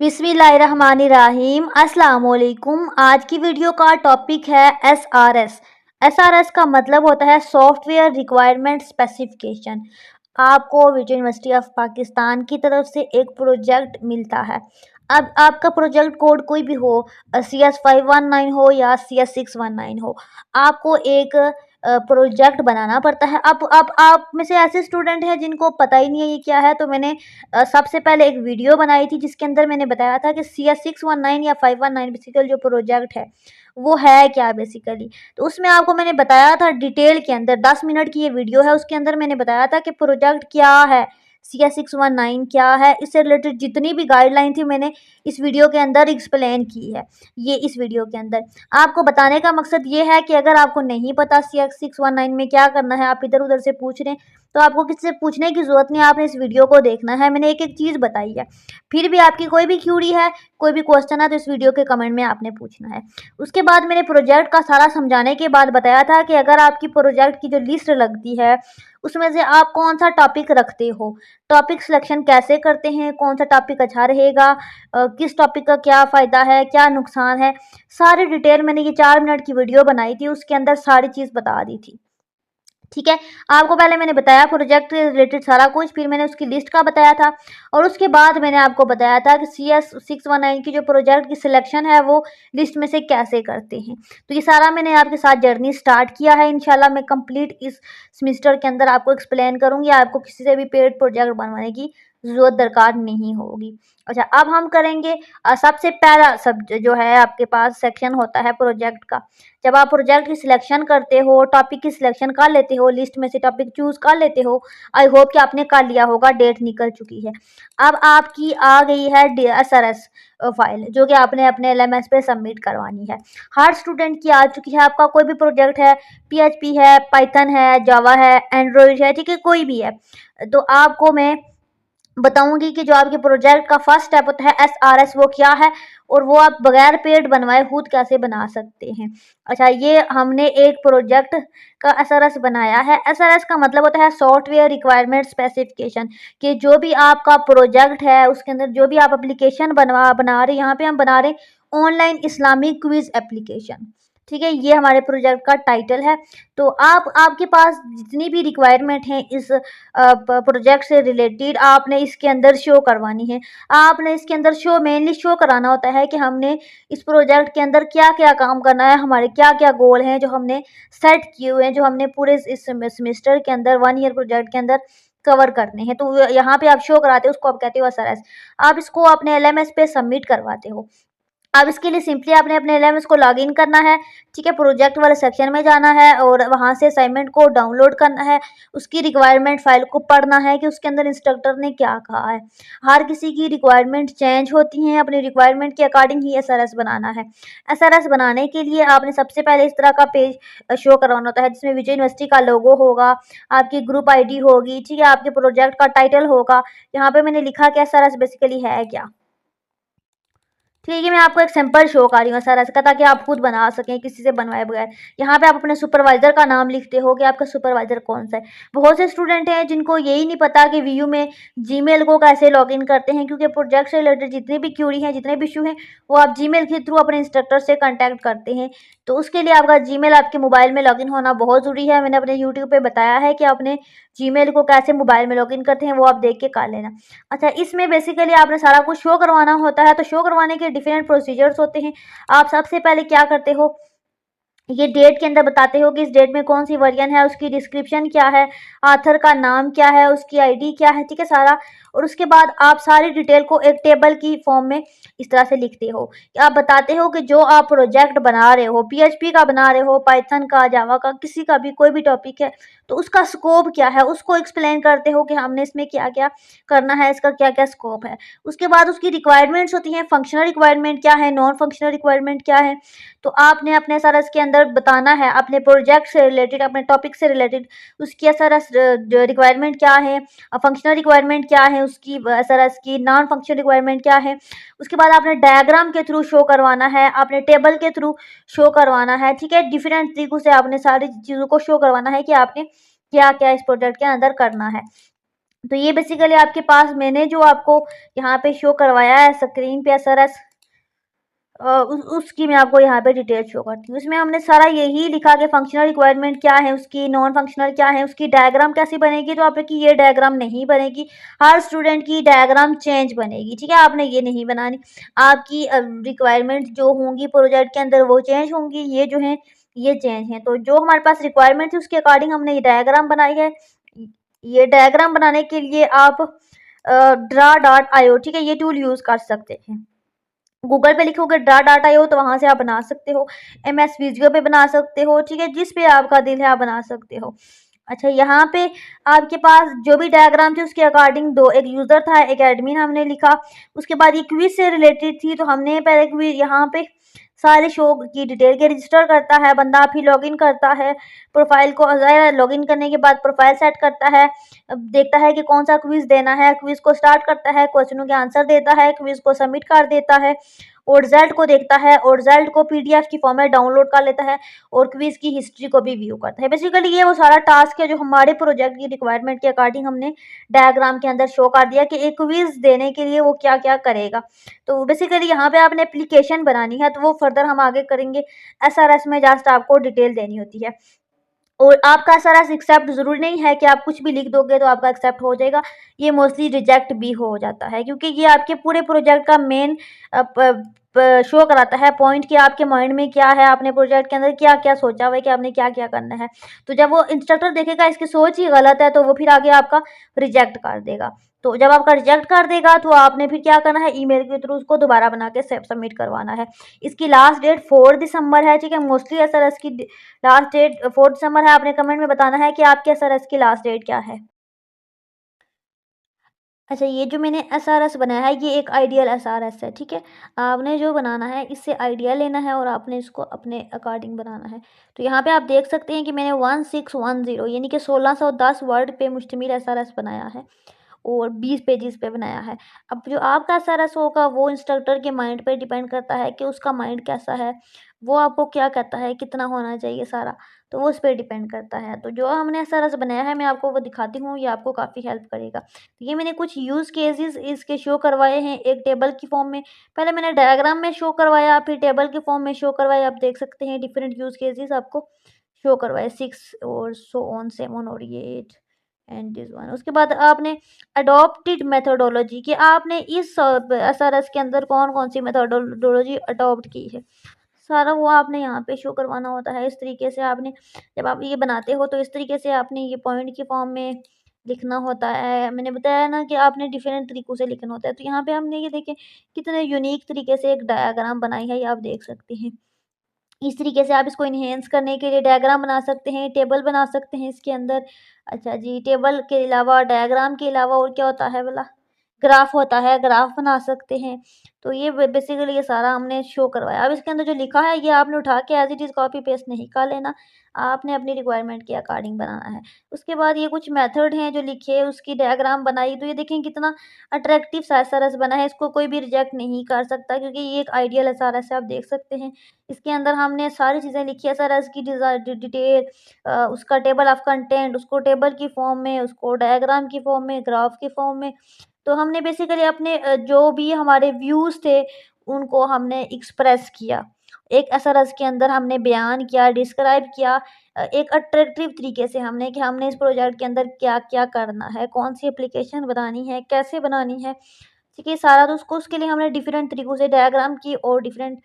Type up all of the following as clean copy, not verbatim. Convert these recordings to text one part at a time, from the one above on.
बिस्मिल्लाहिर्रहमानिर्रहीम अस्सलाम वालेकुम। आज की वीडियो का टॉपिक है एसआरएस। एसआरएस का मतलब होता है सॉफ्टवेयर रिक्वायरमेंट स्पेसिफिकेशन। आपको विजय यूनिवर्सिटी ऑफ पाकिस्तान की तरफ से एक प्रोजेक्ट मिलता है। अब आपका प्रोजेक्ट कोड कोई भी हो, CS519 हो या CS619 हो, आपको एक प्रोजेक्ट बनाना पड़ता है। अब आप में से ऐसे स्टूडेंट हैं जिनको पता ही नहीं है ये क्या है, तो मैंने सबसे पहले एक वीडियो बनाई थी जिसके अंदर मैंने बताया था कि CS619 या 519 बेसिकली जो प्रोजेक्ट है वो है क्या बेसिकली। तो उसमें आपको मैंने बताया था डिटेल के अंदर, 10 मिनट की ये वीडियो है, उसके अंदर मैंने बताया था कि प्रोजेक्ट क्या है, CS619 क्या है, इससे रिलेटेड जितनी भी गाइडलाइन थी मैंने इस वीडियो के अंदर एक्सप्लेन की है। ये इस वीडियो के अंदर आपको बताने का मकसद ये है कि अगर आपको नहीं पता CS619 में क्या करना है, आप इधर उधर से पूछ रहे हैं, तो आपको किसी से पूछने की ज़रूरत नहीं, आपने इस वीडियो को देखना है। मैंने एक-एक चीज़ बताई है। फिर भी आपकी कोई भी क्यूरी है, कोई भी क्वेश्चन है, तो इस वीडियो के कमेंट में आपने पूछना है। उसके बाद मैंने प्रोजेक्ट का सारा समझाने के बाद बताया था कि अगर आपकी प्रोजेक्ट की जो लिस्ट लगती है, उसमें से आप कौन-सा टॉपिक रखते हो, टॉपिक सिलेक्शन कैसे करते हैं, कौन-सा टॉपिक अच्छा रहेगा, किस टॉपिक का क्या फ़ायदा है, क्या नुकसान है, सारी डिटेल मैंने ये 4 मिनट की वीडियो बनाई थी, उसके अंदर सारी चीज़ बता दी थी। ठीक है, आपको पहले मैंने बताया प्रोजेक्ट से रिलेटेड सारा कुछ, फिर मैंने उसकी लिस्ट का बताया था और उसके बाद मैंने आपको बताया था कि CS619 की जो प्रोजेक्ट की सिलेक्शन है वो लिस्ट में से कैसे करते हैं। तो ये सारा मैंने आपके साथ जर्नी स्टार्ट किया है। इंशाल्लाह मैं कंप्लीट इस सेमेस्टर के अंदर आपको एक्सप्लेन करूँगी, आपको किसी से भी पेड प्रोजेक्ट बनवाने की ज़रूरत दरकार नहीं होगी। अच्छा, अब हम करेंगे सबसे पहला जो है आपके पास सेक्शन होता है प्रोजेक्ट का। जब आप प्रोजेक्ट की सिलेक्शन करते हो, टॉपिक की सिलेक्शन कर लेते हो, लिस्ट में से टॉपिक चूज़ कर लेते हो, आई होप कि आपने कर लिया होगा, डेट निकल चुकी है। अब आपकी आ गई है एसआरएस फाइल, जो कि आपने अपने एलएमएस पे सबमिट करवानी है। हर स्टूडेंट की आ चुकी है। आपका कोई भी प्रोजेक्ट है, पीएचपी है, पाइथन है, जावा है, एंड्रॉइड है, ठीक है, कोई भी है, तो आपको मैं बताऊंगी कि जो आपके प्रोजेक्ट का फर्स्ट स्टेप होता है एसआरएस, वो क्या है और वो आप बगैर पेड बनवाए खुद कैसे बना सकते हैं। अच्छा, ये हमने एक प्रोजेक्ट का एसआरएस बनाया है। एसआरएस का मतलब होता है सॉफ्टवेयर रिक्वायरमेंट स्पेसिफिकेशन, कि जो भी आपका प्रोजेक्ट है उसके अंदर जो भी आप एप्लीकेशन बना रहे, यहाँ पे हम बना रहे ऑनलाइन इस्लामिक क्विज एप्लीकेशन। ठीक है, ये हमारे प्रोजेक्ट का टाइटल है। तो आपके पास जितनी भी रिक्वायरमेंट है इस प्रोजेक्ट से रिलेटेड आपने इसके अंदर शो करवानी है। आपने इसके अंदर मेनली शो कराना होता है कि हमने इस प्रोजेक्ट के अंदर क्या-क्या काम करना है, हमारे क्या-क्या गोल हैं जो हमने सेट किए हुए हैं, जो हमने पूरे इस सेमेस्टर के अंदर 1 ईयर प्रोजेक्ट के अंदर कवर करने हैं। तो यहाँ पे आप शो कराते हो, उसको आप कहते हो एसआरएस। आप इसको अपने एलएमएस पे सबमिट करवाते हो। अब इसके लिए सिंपली आपने अपने एलएमएस को लॉगिन करना है। ठीक है, प्रोजेक्ट वाले सेक्शन में जाना है और वहाँ से असाइनमेंट को डाउनलोड करना है, उसकी रिक्वायरमेंट फाइल को पढ़ना है कि उसके अंदर इंस्ट्रक्टर ने क्या कहा है। हर किसी की रिक्वायरमेंट चेंज होती हैं, अपनी रिक्वायरमेंट के अकॉर्डिंग ही एसआरएस बनाना है। एसआरएस बनाने के लिए आपने सबसे पहले इस तरह का पेज शो करवाना होता है जिसमें विजय यूनिवर्सिटी का लोगो होगा, आपकी ग्रुप आईडी होगी, ठीक है, आपके प्रोजेक्ट का टाइटल होगा। यहाँ पे मैंने लिखा कि एसआरएस बेसिकली है क्या। ठीक है, मैं आपको एक सिंपल शो कर रही हूँ एसआरएस का, ताकि आप खुद बना सकें किसी से बनवाए बगैर। यहाँ पे आप अपने सुपरवाइजर का नाम लिखते हो कि आपका सुपरवाइजर कौन सा है। बहुत से स्टूडेंट हैं जिनको यही नहीं पता कि वीयू में जीमेल को कैसे लॉगिन करते हैं, क्योंकि प्रोजेक्ट से रिलेटेड जितनी भी क्यूरी हैं, जितने भी इशू हैं, वो आप जीमेल के थ्रू अपने इंस्ट्रक्टर से कॉन्टैक्ट करते हैं। तो उसके लिए आपका जीमेल आपके मोबाइल में लॉगिन होना बहुत ज़रूरी है। मैंने अपने यूट्यूब पर बताया है कि अपने जीमेल को कैसे मोबाइल में लॉगिन करते हैं, वो आप देख के कर लेना। अच्छा, इसमें बेसिकली आपने सारा कुछ शो करवाना होता है। तो शो करवाने के डिफरेंट प्रोसीजर्स होते हैं। आप सबसे पहले क्या करते हो, ये डेट के अंदर बताते हो कि इस डेट में कौन सी वर्जन है, उसकी डिस्क्रिप्शन क्या है, ऑथर का नाम क्या है, उसकी आईडी क्या है, ठीक है, सारा। और उसके बाद आप सारी डिटेल को एक टेबल की फॉर्म में इस तरह से लिखते हो कि आप बताते हो कि जो आप प्रोजेक्ट बना रहे हो, पीएचपी का बना रहे हो, पाइथन का, जावा का, किसी का भी कोई भी टॉपिक है, तो उसका स्कोप क्या है, उसको एक्सप्लेन करते हो कि हमने इसमें क्या-क्या करना है, इसका क्या-क्या स्कोप है। उसके बाद उसकी रिक्वायरमेंट्स होती हैं, फंक्शनल रिक्वायरमेंट क्या है, नॉन फंक्शनल रिक्वायरमेंट क्या है। तो आपने अपने सारा इसके अंदर बताना है, अपने प्रोजेक्ट से रिलेटेड, अपने टॉपिक से रिलेटेड उसकी सारा रिक्वायरमेंट क्या है, फंक्शनल रिक्वायरमेंट क्या है, उसकी सारा इसकी नॉन फंक्शनल रिक्वायरमेंट क्या है। उसके बाद आपने डायग्राम के थ्रू शो करवाना है, आपने टेबल के थ्रू शो करवाना है, ठीक है, डिफरेंट तरीकों से आपने सारी चीज़ों को शो करवाना है कि आपने क्या क्या इस प्रोजेक्ट के अंदर करना है। तो ये बेसिकली आपके पास मैंने जो आपको यहाँ पे शो करवाया है स्क्रीन पे एसआरएस, उसकी मैं आपको यहाँ पे डिटेल शो करती हूँ। उसमें हमने सारा यही लिखा कि फंक्शनल रिक्वायरमेंट क्या है उसकी, नॉन फंक्शनल क्या है उसकी, डायग्राम कैसी बनेगी, तो आपकी ये डायग्राम नहीं बनेगी, हर स्टूडेंट की डायग्राम चेंज बनेगी, ठीक है। आपने ये नहीं बनानी, आपकी रिक्वायरमेंट जो होंगी प्रोजेक्ट के अंदर वो चेंज होंगी, ये जो है ये चेंज है। तो जो हमारे पास रिक्वायरमेंट थी उसके अकॉर्डिंग हमने ये डायग्राम बनाई है। ये डायग्राम बनाने के लिए आप ड्रा डॉट आईओ, ठीक है, ये टूल यूज कर सकते हैं। गूगल पे लिखोगे ड्रा डाटा हो तो वहां से आप बना सकते हो, एमएस विजियो पे बना सकते हो, ठीक है, जिस पे आपका दिल है आप बना सकते हो। अच्छा, यहाँ पे आपके पास जो भी डायग्राम थे उसके अकॉर्डिंग दो, एक यूजर था एक एडमिन हमने लिखा। उसके बाद ये क्विज से रिलेटेड थी तो हमने पहले क्विज यहाँ पे सारे शो की डिटेल के रजिस्टर करता है बंदा, फिर लॉगिन करता है प्रोफाइल को, लॉगिन करने के बाद प्रोफाइल सेट करता है, देखता है कि कौन सा क्विज देना है, क्विज को स्टार्ट करता है, क्वेश्चनों के आंसर देता है, क्विज को सबमिट कर देता है और रिजल्ट को देखता है और रिजल्ट को पीडीएफ की फॉर्म में डाउनलोड कर लेता है और क्विज की हिस्ट्री को भी व्यू करता है। बेसिकली ये वो सारा टास्क है जो हमारे प्रोजेक्ट की रिक्वायरमेंट के अकॉर्डिंग हमने डायग्राम के अंदर शो कर दिया कि एक क्विज देने के लिए वो क्या क्या करेगा। तो बेसिकली यहाँ पे आपने एप्लीकेशन बनानी है तो वो फर्दर हम आगे करेंगे। एसआरएस में जस्ट आपको डिटेल देनी होती है और आपका सारा एक्सेप्ट ज़रूरी नहीं है कि आप कुछ भी लिख दोगे तो आपका एक्सेप्ट हो जाएगा, ये मोस्टली रिजेक्ट भी हो जाता है क्योंकि ये आपके पूरे प्रोजेक्ट का मेन शो कराता है पॉइंट कि आपके माइंड में क्या है, आपने प्रोजेक्ट के अंदर क्या क्या सोचा हुआ है कि आपने क्या क्या करना है। तो जब वो इंस्ट्रक्टर देखेगा इसकी सोच ही गलत है तो वो फिर आगे आपका रिजेक्ट कर देगा। तो जब आपका रिजेक्ट कर देगा तो आपने फिर क्या करना है, ईमेल के थ्रू उसको दोबारा बना के सबमिट करवाना है। इसकी लास्ट डेट 4 दिसंबर है, ठीक है। मोस्टली एसआरएस की लास्ट डेट 4 दिसंबर है। आपने कमेंट में बताना है कि आपके एसआरएस की लास्ट डेट क्या है। अच्छा, ये जो मैंने एसआरएस बनाया है ये एक आइडियल एसआरएस है, ठीक है। आपने जो बनाना है इससे आइडिया लेना है और आपने इसको अपने अकॉर्डिंग बनाना है। तो यहाँ पे आप देख सकते हैं कि मैंने 1610 यानी कि 1610 वर्ड पे मुश्तमिल एसआरएस बनाया है और 20 पेजेस पे बनाया है। अब जो आपका एसआरएस होगा वो इंस्ट्रक्टर के माइंड पे डिपेंड करता है कि उसका माइंड कैसा है, वो आपको क्या कहता है, कितना होना चाहिए सारा, तो वो उस पे डिपेंड करता है। तो जो हमने एसआरएस बनाया है मैं आपको वो दिखाती हूँ, ये आपको काफ़ी हेल्प करेगा। ये मैंने कुछ यूज़ केसेस इसके शो करवाए हैं एक टेबल की फॉर्म में। पहले मैंने डायग्राम में शो करवाया, फिर टेबल की फॉर्म में शो करवाया। आप देख सकते हैं डिफरेंट यूज़ केसेस आपको शो करवाए, 6 और सो ऑन 7 और ये 8 एंड दिस वन। उसके बाद आपने अडॉप्टेड मेथोडोलॉजी कि आपने इस एसआरएस के अंदर कौन-कौन सी मेथोडोलॉजी अडॉप्ट की है। सारा वो आपने यहाँ पे शो करवाना होता है। इस तरीके से आपने जब आप ये बनाते हो तो इस तरीके से आपने ये पॉइंट की फॉर्म में लिखना होता है। मैंने बताया ना कि आपने डिफरेंट तरीकों से लिखना होता है। तो यहाँ पे हमने ये देखें कितने यूनिक तरीके से एक डायग्राम बनाई है, ये आप देख सकते हैं। इस तरीके से आप इसको एनहांस करने के लिए डायग्राम बना सकते हैं, टेबल बना सकते हैं इसके अंदर। अच्छा जी, टेबल के अलावा डायग्राम के अलावा और क्या होता है भला? ग्राफ होता है, ग्राफ बना सकते हैं। तो ये बेसिकली ये सारा हमने शो करवाया। अब इसके अंदर जो लिखा है ये आपने उठा के as it is copy paste नहीं कर लेना, आपने अपनी रिक्वायरमेंट के अकॉर्डिंग बनाना है। उसके बाद ये कुछ मेथड हैं जो लिखे, उसकी डायग्राम बनाई, तो ये देखें कितना अट्रैक्टिव सा एसआरएस बना है। इसको कोई भी रिजेक्ट नहीं कर सकता क्योंकि ये एक आइडियल एसआरएस है, आप देख सकते हैं। इसके अंदर हमने सारी चीज़ें लिखी है, एसआरएस की डिटेल, उसका टेबल ऑफ कंटेंट, उसको टेबल की फॉर्म में, उसको डायग्राम की फॉर्म में, ग्राफ की फॉर्म में। तो हमने बेसिकली अपने जो भी हमारे व्यूज़ थे उनको हमने एक्सप्रेस किया। एक एसआरएस के अंदर हमने बयान किया, डिस्क्राइब किया, एक अट्रैक्टिव तरीके से हमने कि हमने इस प्रोजेक्ट के अंदर क्या-क्या करना है, कौन-सी एप्लीकेशन बनानी है, कैसे बनानी है, ठीक है, सारा। तो उसको उसके लिए हमने डिफरेंट तरीकों से डायग्राम की और डिफरेंट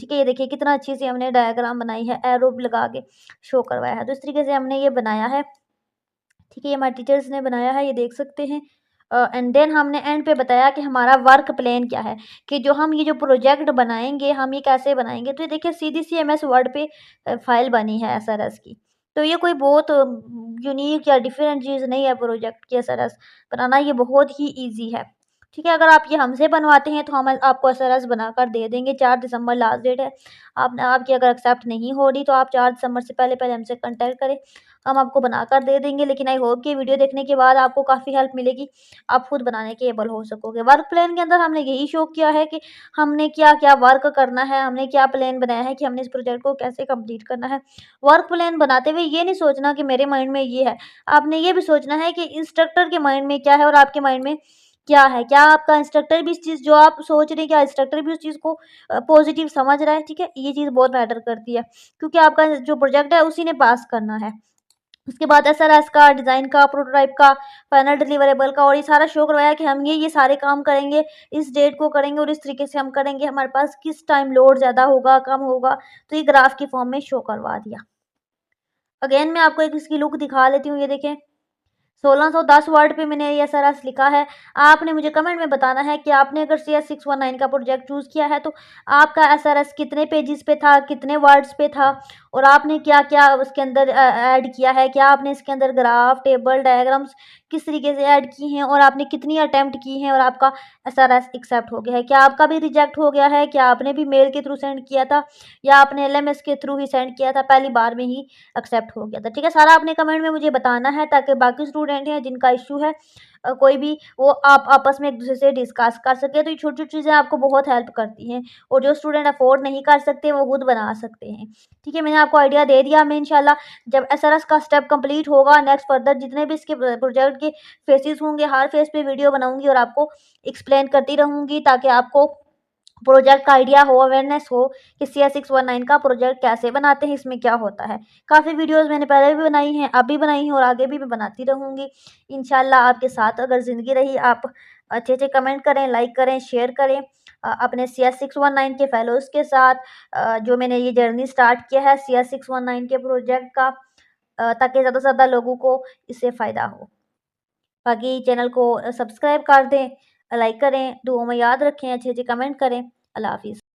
ठीक है, ये देखिए कितना अच्छे से हमने डायग्राम बनाई है, एरो लगा के शो करवाया है। तो इस तरीके से हमने ये बनाया है, ठीक है, ये हमारे टीचर्स ने बनाया है, ये देख सकते हैं। एंड देन हमने एंड पे बताया कि हमारा वर्क प्लान क्या है, कि जो हम ये जो प्रोजेक्ट बनाएँगे, हम ये कैसे बनाएँगे। तो ये देखिए सीधी सी एमएस वर्ड पे फाइल बनी है एसआरएस की। तो ये कोई बहुत यूनिक या डिफरेंट चीज़ नहीं है प्रोजेक्ट की एसआरएस बनाना, ये बहुत ही ईज़ी है। ठीक है, अगर आप ये हमसे बनवाते हैं तो हम आपको एसआरएस बनाकर दे देंगे। 4 दिसंबर लास्ट डेट है। आपकी अगर एक्सेप्ट नहीं हो रही तो आप 4 दिसंबर से पहले हमसे कॉन्टैक्ट करें, हम आपको बनाकर दे देंगे। लेकिन आई होप कि वीडियो देखने के बाद आपको काफ़ी हेल्प मिलेगी, आप खुद बनाने के एबल हो सकोगे। वर्क प्लान के अंदर हमने यही शो किया है कि हमने क्या-क्या वर्क करना है, हमने क्या प्लान बनाया है कि हमने इस प्रोजेक्ट को कैसे कंप्लीट करना है। वर्क प्लान बनाते हुए ये नहीं सोचना कि मेरे माइंड में ये है, आपने ये भी सोचना है कि इंस्ट्रक्टर के माइंड में क्या है और आपके माइंड में क्या है? क्या आपका इंस्ट्रक्टर भी इस चीज़ जो आप सोच रहे हैं, क्या इंस्ट्रक्टर भी उस चीज़ को पॉज़िटिव समझ रहा है? ठीक है? ये चीज़ बहुत मैटर करती है, क्योंकि आपका जो प्रोजेक्ट है उसी ने पास करना है। उसके बाद एसआरएस का, डिज़ाइन का, प्रोटोटाइप का, फाइनल डिलीवरेबल का और ये सारा शो करवाया कि हम ये सारे काम करेंगे, इस डेट को करेंगे और इस तरीके से हम करेंगे, हमारे पास किस टाइम लोड ज़्यादा होगा, कम होगा, तो ये ग्राफ की फॉर्म में शो करवा दिया। अगेन मैं आपको एक इसकी लुक दिखा लेती हूँ, ये देखें। 1610 वर्ड पे मैंने ये एसआरएस लिखा है। आपने मुझे कमेंट में बताना है कि आपने अगर CS 619 का प्रोजेक्ट चूज़ किया है तो आपका एसआरएस कितने पेजेस पे था, कितने वर्ड्स पे था और आपने क्या-क्या उसके अंदर ऐड किया है। क्या आपने इसके अंदर ग्राफ, टेबल, डायग्राम्स किस तरीके से ऐड की हैं और आपने कितनी अटेम्प्ट की हैं और आपका एसआरएस एक्सेप्ट हो गया है। क्या आपका भी रिजेक्ट हो गया है? क्या आपने भी मेल के थ्रू सेंड किया था या आपने एलएमएस के थ्रू ही सेंड किया था, पहली बार में ही एक्सेप्ट हो गया था। ठीक है, सारा आपने कमेंट में मुझे बताना है ताकि बाकी स्टूडेंट हैं जिनका इश्यू है कोई भी, वो आप आपस में एक-दूसरे से डिस्कस कर सकें। तो ये छोटी-छोटी चीज़ें आपको बहुत हेल्प करती हैं और जो स्टूडेंट अफ़ोर्ड नहीं कर सकते वो खुद बना सकते हैं। ठीक है, मैंने आपको आइडिया दे दिया। मैं इंशाल्लाह जब एसआरएस का स्टेप कंप्लीट होगा, नेक्स्ट फर्दर जितने भी इसके प्रोजेक्ट के फेसेस होंगे, हर फेस पे वीडियो बनाऊँगी और आपको एक्सप्लेन करती रहूँगी ताकि आपको प्रोजेक्ट का आइडिया हो, अवेयरनेस हो कि CS 619 का प्रोजेक्ट कैसे बनाते हैं, इसमें क्या होता है। काफ़ी वीडियोज़ मैंने पहले भी बनाई हैं, अब भी बनाई हैं और आगे भी मैं बनाती रहूँगी। इंशाल्लाह आपके साथ अगर ज़िंदगी रही, आप अच्छे-अच्छे कमेंट करें, लाइक करें, शेयर करें अपने CS 619 के फेलोज़ के साथ जो मैंने ये जर्नी स्टार्ट किया है CS 619 के प्रोजेक्ट का ताकि ज़्यादा से ज़्यादा लोगों को इससे फ़ायदा हो। बाकी चैनल को सब्सक्राइब कर दें, लाइक करें, दुआओं में याद रखें, अच्छे-अच्छे कमेंट करें। अल्लाह हाफ़िज़।